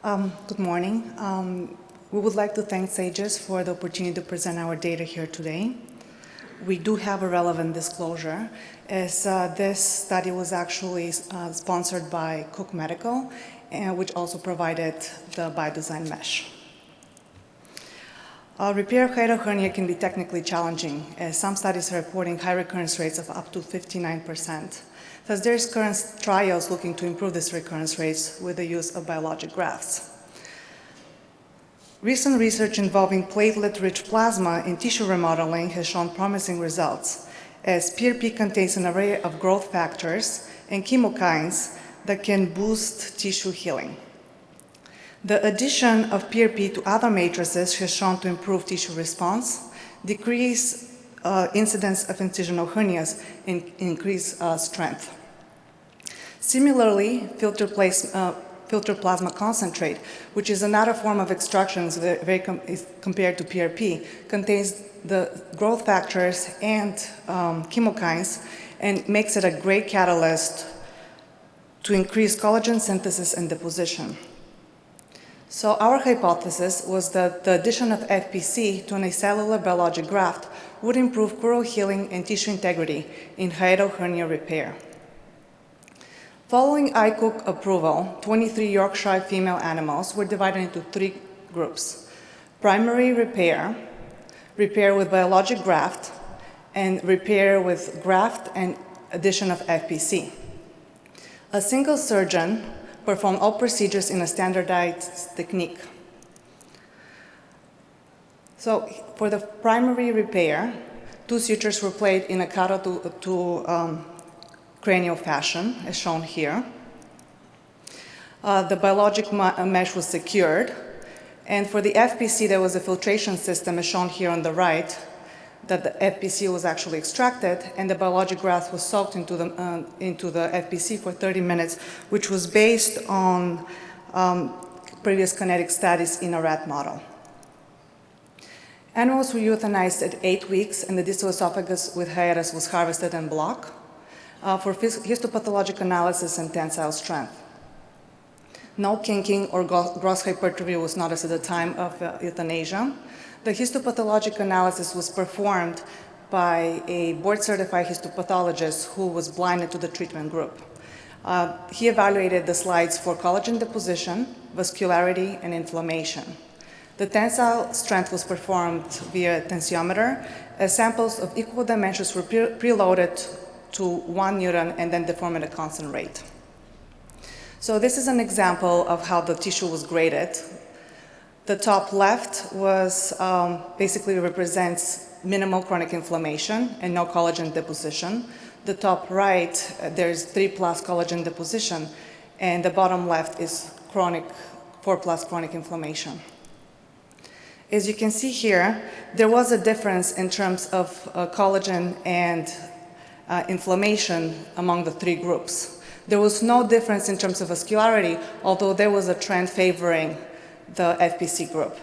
Good morning. We would like to thank SAGES for the opportunity to present our data here today. We do have a relevant disclosure, as this study was actually sponsored by Cook Medical, which also provided the biodesign mesh. Repair of hiatal hernia can be technically challenging, as some studies are reporting high recurrence rates of up to 59%. Thus, there is current trials looking to improve these recurrence rates with the use of biologic grafts. Recent research involving platelet-rich plasma in tissue remodeling has shown promising results, as PRP contains an array of growth factors and chemokines that can boost tissue healing. The addition of PRP to other matrices has shown to improve tissue response, decrease incidence of incisional hernias, and increase strength. Similarly, filter plasma concentrate, which is another form of extraction compared to PRP, contains the growth factors and chemokines and makes it a great catalyst to increase collagen synthesis and deposition. So our hypothesis was that the addition of FPC to an acellular biologic graft would improve crural healing and tissue integrity in hiatal hernia repair. Following ICOOK approval, 23 Yorkshire female animals were divided into 3 groups: primary repair, repair with biologic graft, and repair with graft and addition of FPC. A single surgeon performed all procedures in a standardized technique. So for the primary repair, 2 sutures were placed in a caudal to cranial fashion, as shown here. The biologic mesh was secured, and for the FPC, there was a filtration system, as shown here on the right, that the FPC was actually extracted, and the biologic graft was soaked into the FPC for 30 minutes, which was based on previous kinetic studies in a rat model. Animals were euthanized at 8 weeks, and the distal esophagus with hiatus was harvested en bloc for histopathologic analysis and tensile strength. No kinking or gross hypertrophy was noticed at the time of euthanasia. The histopathologic analysis was performed by a board-certified histopathologist who was blinded to the treatment group. He evaluated the slides for collagen deposition, vascularity, and inflammation. The tensile strength was performed via tensiometer, as samples of equal dimensions were preloaded to 1 Newton and then deformed at a constant rate. So this is an example of how the tissue was graded. The top left was basically represents minimal chronic inflammation and no collagen deposition. The top right, there's 3+ collagen deposition, and the bottom left is 4+ chronic inflammation. As you can see here, there was a difference in terms of collagen and inflammation among the 3 groups. There was no difference in terms of vascularity, although there was a trend favoring the FPC group.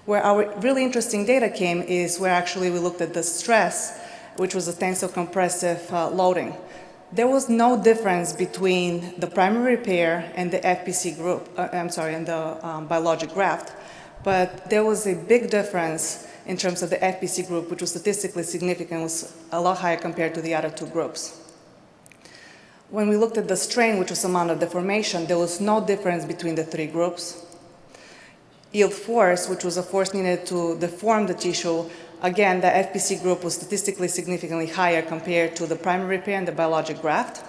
Where our really interesting data came is where actually we looked at the stress, which was a tensile compressive loading. There was no difference between the primary repair and the FPC group, and the biologic graft, but there was a big difference in terms of the FPC group, which was statistically significant, was a lot higher compared to the other 2 groups. When we looked at the strain, which was amount of deformation, there was no difference between the 3 groups. Yield force, which was a force needed to deform the tissue, again, the FPC group was statistically significantly higher compared to the primary repair and the biologic graft.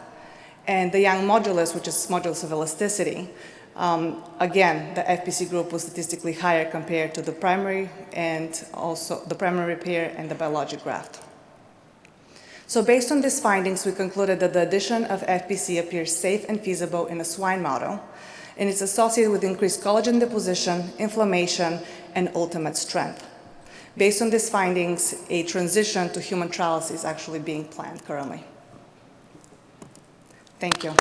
And the Young modulus, which is modulus of elasticity, again, the FPC group was statistically higher compared to the primary and also the primary repair and the biologic graft. So based on these findings, we concluded that the addition of FPC appears safe and feasible in a swine model, and it's associated with increased collagen deposition, inflammation, and ultimate strength. Based on these findings, a transition to human trials is actually being planned currently. Thank you.